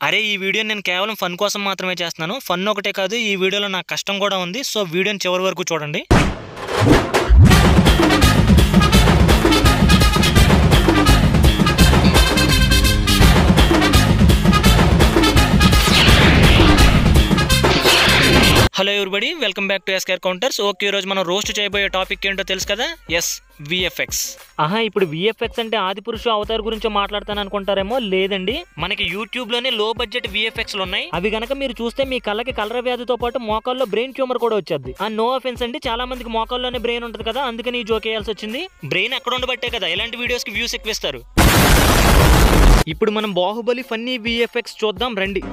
అరే ఈ వీడియో నేను కేవలం ఫన్ కోసం మాత్రమే చేస్తున్నాను. ఫన్ ఒకటే కాదు, ఈ వీడియోలో నాకు కష్టం కూడా ఉంది. సో వీడియోని చివరి వరకు చూడండి. Hello everybody, welcome back to SKR counters. Okay, ఈరోజు మనం రోస్ట్ చేయబోయే టాపిక్ ఏంటో తెలుసు కదా? Yes, VFX. ఇప్పుడు విఎఫ్ఎక్స్ అంటే ఆదిపురుషు అవతార్ గురించి మాట్లాడతాను అనుకుంటారేమో. లేదండి, మనకి యూట్యూబ్ లోనే లో బడ్జెట్ విఎఫ్ఎక్స్ ఉన్నాయి. అవి గనక మీరు చూస్తే మీ కళ్ళకి కలర వ్యాధితో పాటు మోకాల్లో బ్రెయిన్ ట్యూమర్ కూడా వచ్చేది. నో ఆఫెన్స్ అండి, చాలా మందికి మోకాల్లోనే బ్రెయిన్ ఉంటుంది కదా, అందుకని ఈ జోక్ వేయాల్సి వచ్చింది. బ్రెయిన్ ఎక్కడ ఉండబట్టే కదా ఇలాంటి వీడియోస్ కి వ్యూస్ ఎక్కువ ఇస్తారు. ఇప్పుడు మనం బాహుబలి ఫన్నీ విఎఫ్ఎక్స్ చూద్దాం రండి.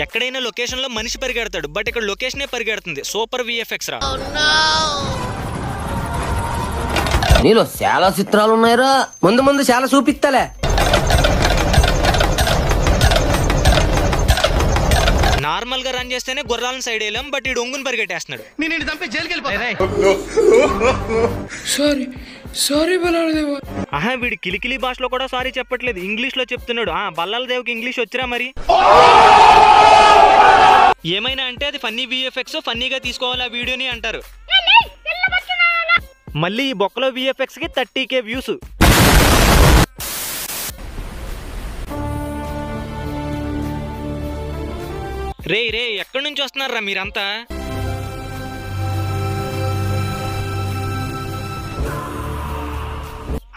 ఎక్కడైనా లొకేషన్ లో మనిషి పరిగెడతాడు, బట్ ఇక్కడ లొకేషనే పరిగెడుతుంది. సూపర్ విఎఫ్ఎక్స్ రా. నీలో చాలా చిత్రాలు ఉన్నాయిరా, ముందు ముందు చాలా చూపిస్తాలే. నార్మల్ గా రన్ చేస్తేనే గుర్రాలను సైడ్ వేయలేం, బట్ ఈ డొంగుని పరిగెట్టేస్తున్నాడు. వీడి కిలికిలి భాషలో కూడా సారీ చెప్పట్లేదు, ఇంగ్లీష్ లో చెప్తున్నాడు. బల్లాల దేవుకి ఇంగ్లీష్ వచ్చిరా మరి? ఏమైనా అంటే అది ఫన్నీ విఎఫ్ఎక్స్, ఫన్నీగా తీసుకోవాలి ఆ వీడియోని అంటారు. మళ్ళీ ఈ బొక్కలో విఎఫ్ఎక్స్ కి 30K వ్యూస్. రే ఎక్కడి నుంచి వస్తున్నారా మీరంతా?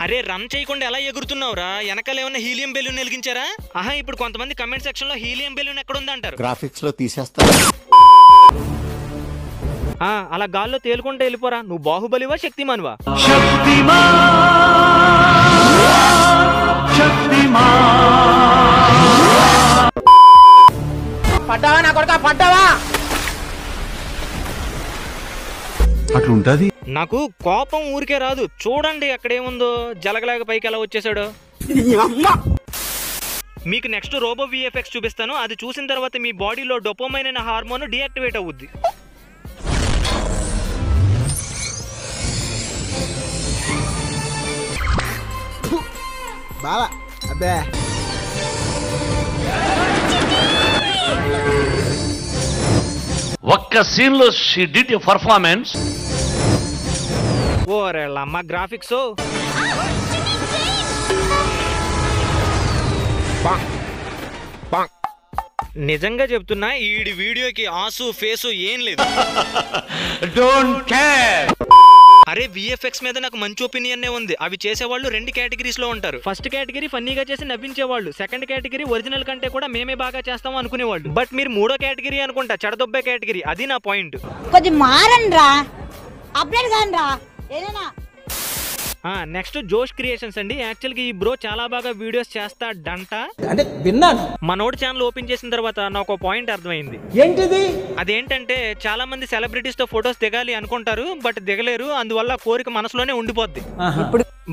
అరే రన్ చేయకుండా ఎలా ఎగురుతున్నావురా? వెనకాల ఏమన్నా హీలియం బెలూన్ వెలిగించారా? ఇప్పుడు కొంతమంది కమెంట్ సెక్షన్ లో హీలియం బెలూన్ ఎక్కడ ఉంది అంటారు. గ్రాఫిక్స్ లో తీసేస్తారు. అలా గాల్లో తేలుకుంటూ వెళ్ళిపోరా. నువ్వు బాహుబలివా శక్తిమాన్వా? పడ్డావా నా కొడుకా, పడ్డావా? అట్లుంటది. నాకు కోపం ఊరికే రాదు. చూడండి అక్కడేముందో, జలగలాగా పైకి ఎలా వచ్చేసాడు. మీకు నెక్స్ట్ రోబో విఎఫ్ఎక్స్ చూపిస్తాను. అది చూసిన తర్వాత మీ బాడీలో డోపామైన్ అనే హార్మోన్ డియాక్టివేట్ అవుద్ది. బావా అబ్బే ఒక్క సీన్ లో షీ డిడ్ ఎ పర్ఫార్మెన్స్. ఓరేళ్ళమ్మ గ్రాఫిక్స్. నిజంగా చెప్తున్నా, ఈ వీడియోకి ఆసు ఫేసు ఏం లేదు. Don't care. అరే విఎఫ్ఎక్స్ మీద నాకు మంచి ఒపీనియన్ ఉంది. అవి చేసేవాళ్ళు 2 కేటగిరీస్ లో ఉంటారు. ఫస్ట్ కేటగిరీ ఫన్నీగా చేసి నవ్వించేవాళ్ళు, సెకండ్ కేటగిరీ ఒరిజినల్ కంటే కూడా మేమే బాగా చేస్తాం అనుకునేవాళ్ళు. బట్ మీరు 3వ కేటగిరీ అనుకుంటా, చెడదొబ్బే కేటగిరీ. అది నా పాయింట్. కొంచెం మారండ్రా, అప్డేట్ కానరా ఏదైనా. నెక్స్ట్ జోష్ క్రియేషన్స్ అండి. యాక్చువల్ గా ఈ బ్రో చాలా బాగా వీడియోస్ చేస్తాడంట అంటే విన్నాను. మనోడు ఛానల్ ఓపెన్ చేసిన తర్వాత నాకు ఒక పాయింట్ అర్థమైంది. ఏంటిది? అదేంటంటే చాలా మంది సెలబ్రిటీస్ తో ఫొటోస్ దిగాలి అనుకుంటారు, బట్ దిగలేరు. అందువల్ల కోరిక మనసులోనే ఉండిపోద్ది.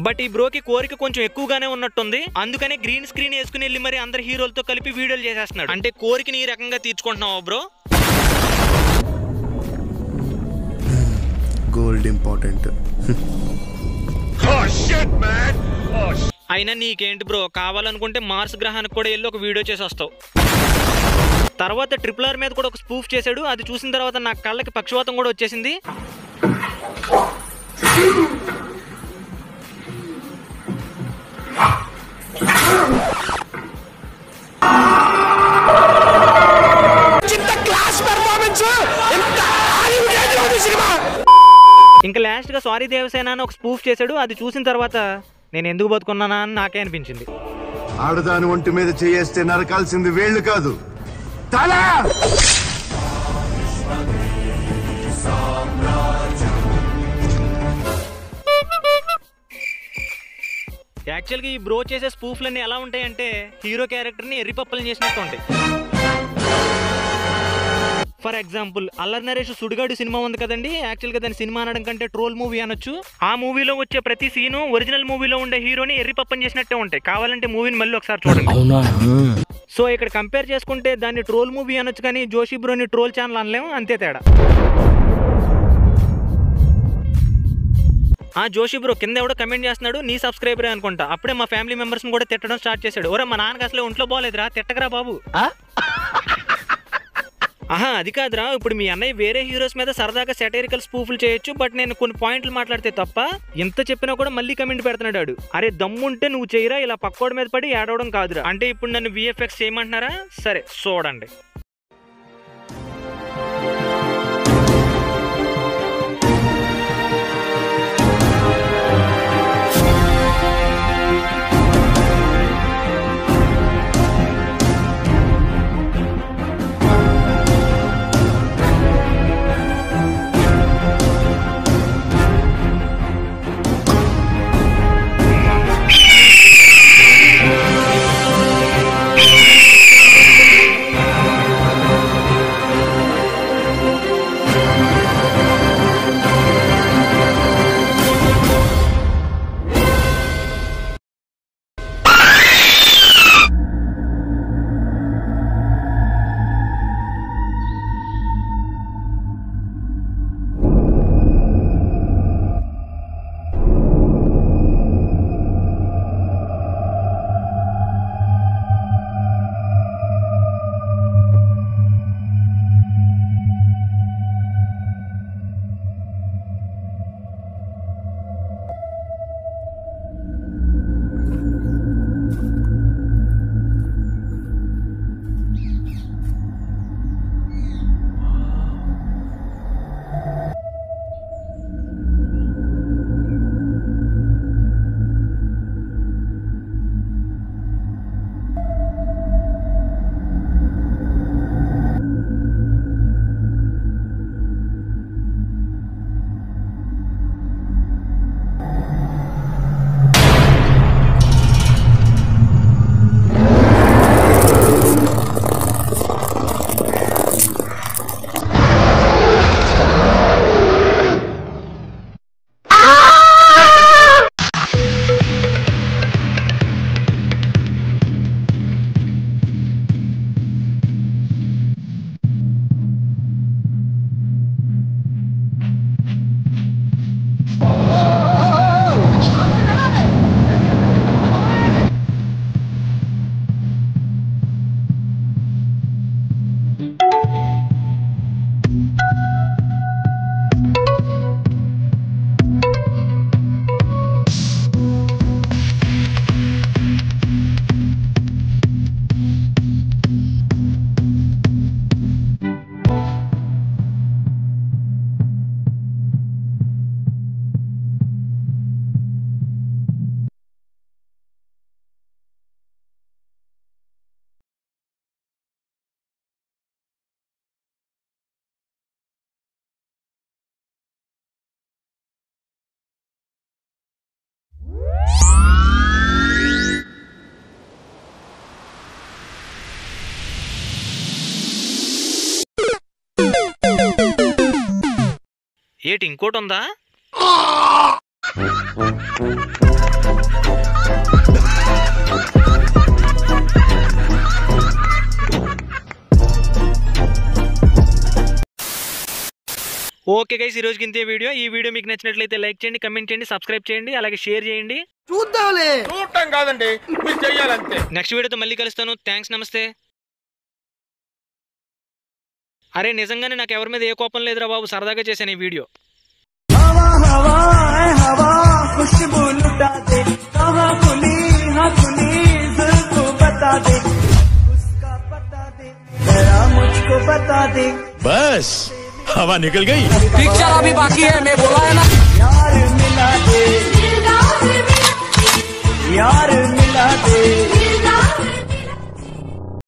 బట్ ఈ బ్రోకి కోరిక కొంచెం ఎక్కువగానే ఉన్నట్టుంది. అందుకనే గ్రీన్ స్క్రీన్ వేసుకుని వెళ్ళి మరి అందరు హీరోలతో కలిపి వీడియోలు చేసేస్తున్నాడు. అంటే కోరికని ఈ రకంగా తీర్చుకుంటున్నావా బ్రో? Gold important. అయినా నీకేంటి బ్రో, కావాలనుకుంటే మార్స్ గ్రహానికి కూడా వెళ్ళి ఒక వీడియో చేసి వస్తావు. తర్వాత RRR మీద కూడా ఒక స్పూఫ్ చేశాడు. అది చూసిన తర్వాత నా కళ్ళకి పక్షవాతం కూడా వచ్చేసింది. ఇంకా లాస్ట్ గా సారీ దేవసేన అని ఒక స్పూఫ్ చేశాడు. అది చూసిన తర్వాత నేను ఎందుకు బతుకున్నానా అని నాకే అనిపించింది. ఆడదాని ఒంటి మీద చేయేస్తే నరకాల్సింది వేళ్ళు కాదు, తల. యాక్చువల్గా ఈ బ్రో చేసే స్పూఫ్లన్నీ ఎలా ఉంటాయంటే హీరో క్యారెక్టర్ని ఎర్రిపప్పలు చేసినట్టు ఉంటాయి. For example Allari Naresh Sudigadu cinema ఉంది కదండి. యాక్చువల్గా దాని సినిమా అనడం కంటే ట్రోల్ మూవీ అనొచ్చు. ఆ మూవీలో వచ్చే ప్రతి సీను ఒరిజినల్ మూవీలో ఉండే హీరోని ఎర్రిపప్పని చేసినట్టే ఉంటాయి. కావాలంటే మూవీని మళ్ళీ ఒకసారి చూడండి. సో ఇక్కడ కంపేర్ చేసుకుంటే దాన్ని ట్రోల్ మూవీ అనొచ్చు, కానీ జోషి బ్రోని ట్రోల్ ఛానల్ అనలేము, అంతే తేడా. జోషి బ్రో కింద ఎవడో కమెంట్ చేస్తున్నాడు నీ సబ్స్క్రైబరే అనుకుంటా. అప్పుడే మా ఫ్యామిలీ మెంబర్స్ కూడా తిట్టడం స్టార్ట్ చేశాడు. ఒరే మా నాన్నకి అసలు ఒంట్లో బాగోలేదురా, తిట్టకరా బాబు. అది కాదురా, ఇప్పుడు మీ అన్నయ్య వేరే హీరోస్ మీద సరదాగా సెటైరికల్ స్పూఫ్లు చేయొచ్చు, బట్ నేను కొన్ని పాయింట్లు మాట్లాడితే తప్ప ఎంత చెప్పినా కూడా మళ్ళీ కమెంట్ పెడుతున్నాడు. అరే దమ్ముంటే నువ్వు చేయరా, ఇలా పక్కోడి మీద పడి ఏడవడం కాదురా. అంటే ఇప్పుడు నన్ను విఎఫ్ఎక్స్ చేయమంటున్నారా? సరే చూడండి. ఏటి ఇంకోటి ఉందా? ఓకే గైస్, ఈ రోజుకి ఇంతే వీడియో. ఈ వీడియో మీకు నచ్చినట్లయితే లైక్ చేయండి, కమెంట్ చేయండి, సబ్స్క్రైబ్ చేయండి, అలాగే షేర్ చేయండి. చూడటం కాదండి, మీరు చెయ్యాలంతే. నెక్స్ట్ వీడియోతో మళ్ళీ కలుస్తాను. థ్యాంక్స్, నమస్తే. అరే నిజంగానే నాకు ఎవరి మీద ఏ కోపం లేదురా బాబు, సరదాగా చేశాను ఈ వీడియో. बस हवा निकल गई। पिक्चर अभी बाकी है, मैं बोला है ना।